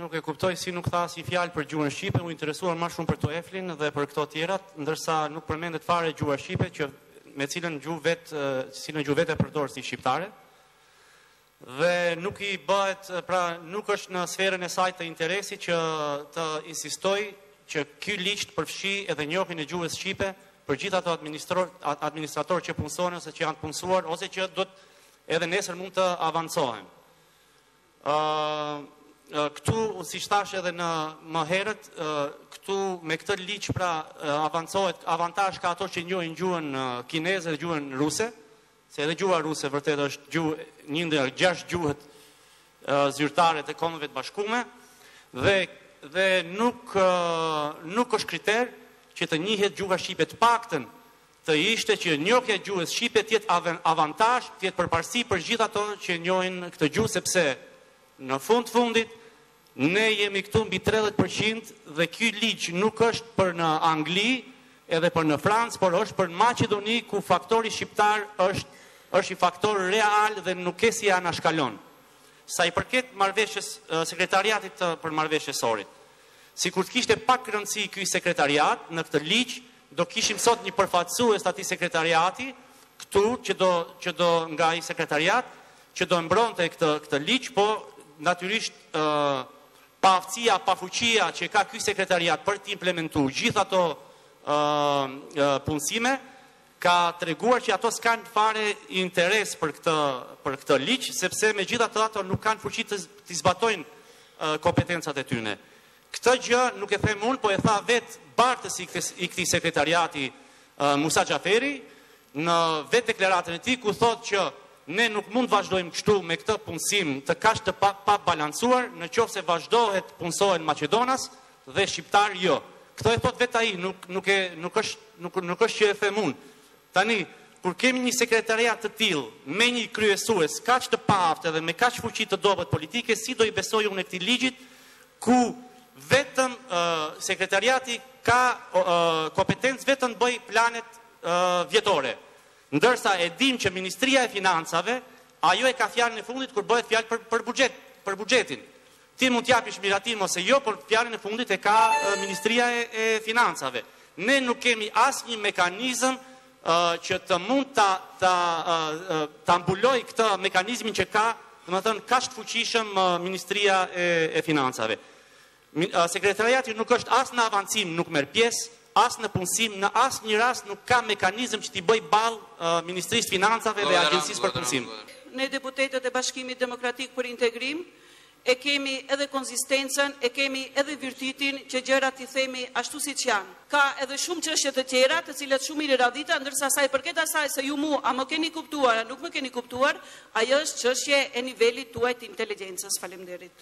nuk e kuptoj si nuk tha si fjalë për gjuhën shqipe, u interesuar më shumë për TOEFL-in dhe për këto tjerat, ndërsa nuk përmendet fare gjuha shqipe që me cilën gjuhë vetë e përdor si shqiptare. Dhe nuk i bëhet, pra nuk është në sferën e saj të interesi që të insistoj që ky ligj të përfshi edhe njohjen e gjuhës shqipe për gjithë ato administratorë që punësojnë ose që janë të punësuar ose që do të edhe nesër mund të avancohen. Këtu, si thash edhe më herët, këtu me këtë ligj pra avancohet, avantazh ka ato që njohin gjuhën kineze dhe gjuhën ruse, se edhe gjuha ruse vërtet është një ndër 6 gjuhët zyrtare të Kombeve të Bashkuara dhe nuk është kriter që të njihet gjuha shqipe, të paktën të ishte që njohja e gjuhës shqipe të jetë avantazh, të jetë përparësi për gjithë ato që njohin këtë gjuhë, sepse në fundit ne jemi këtu mbi 30% dhe ky ligj nuk është për në Angli edhe për në Francë, por është për në Maqedoni, ku faktori shqiptar është i faktor real dhe nuk e si anashkalon. Sa i përket marrëveshjes sekretariatit për marrëveshjesorit. Sikur të kishte pak rëndësi ky sekretariat në këtë ligj, do kishim sot një përfaqësues të atij sekretariati këtu që do nga ai sekretariat që do mbronte këtë ligj, po natyrisht pa aftësia, pa fuqia që ka ky sekretariat për të implementuar gjithë ato punësime, ka treguar që ato s'kan fare interes për këtë ligj, sepse megjithatë ato nuk kanë fuqi të zbatojnë kompetencat e tyre. Këtë gjë nuk e them unë, po e tha vetë bartësi i këtij sekretariati Musa Xhaferi në vetë deklaratën e tij, ku thotë që ne nuk mund vazhdojmë kështu me këtë punësim të kaq të pa balancuar, në qoftë se vazhdohet punësohen Maqedonas dhe shqiptar jo. Këtë e thot vetë ai, nuk është që e them unë. Tani, kur kemi një sekretariat të tillë me një kryesues kaq të paaftë dhe me kaq fuqi të dobët politike, si do i besoj unë këtij ligjit ku vetëm sekretariati ka kompetencë vetëm të bëj planet vjetore. Ndërsa e dim që Ministria e Financave, ajo e ka fjalën e fundit kur bëhet fjalë për buxhetin. Ti mund t'japish miratim ose jo, por fjalën e fundit e ka Ministria e Financave. Ne nuk kemi asnjë mekanizëm që të mund ta mbuloj këtë mekanizmin që ka, domethënë kaq të fuqishëm Ministria e Financave. Sekretariati nuk është as në avancim, nuk merr pjesë, as në punësim, në asë një rast nuk ka mekanizm që t'i bëj balë Ministrisë Financave dhe Agjencisë për Punësim. Ne deputetët e Bashkimit Demokratik për Integrim e kemi edhe konsistencën, e kemi edhe virtytin që gjërat i themi ashtu siç janë. Ka edhe shumë çështje të tjera, të cilat shumë i radhita, ndërsa sa i përket asaj se ju a më keni kuptuar, a nuk më keni kuptuar, ajo është çështje e nivelit tuaj të inteligjencës. Faleminderit.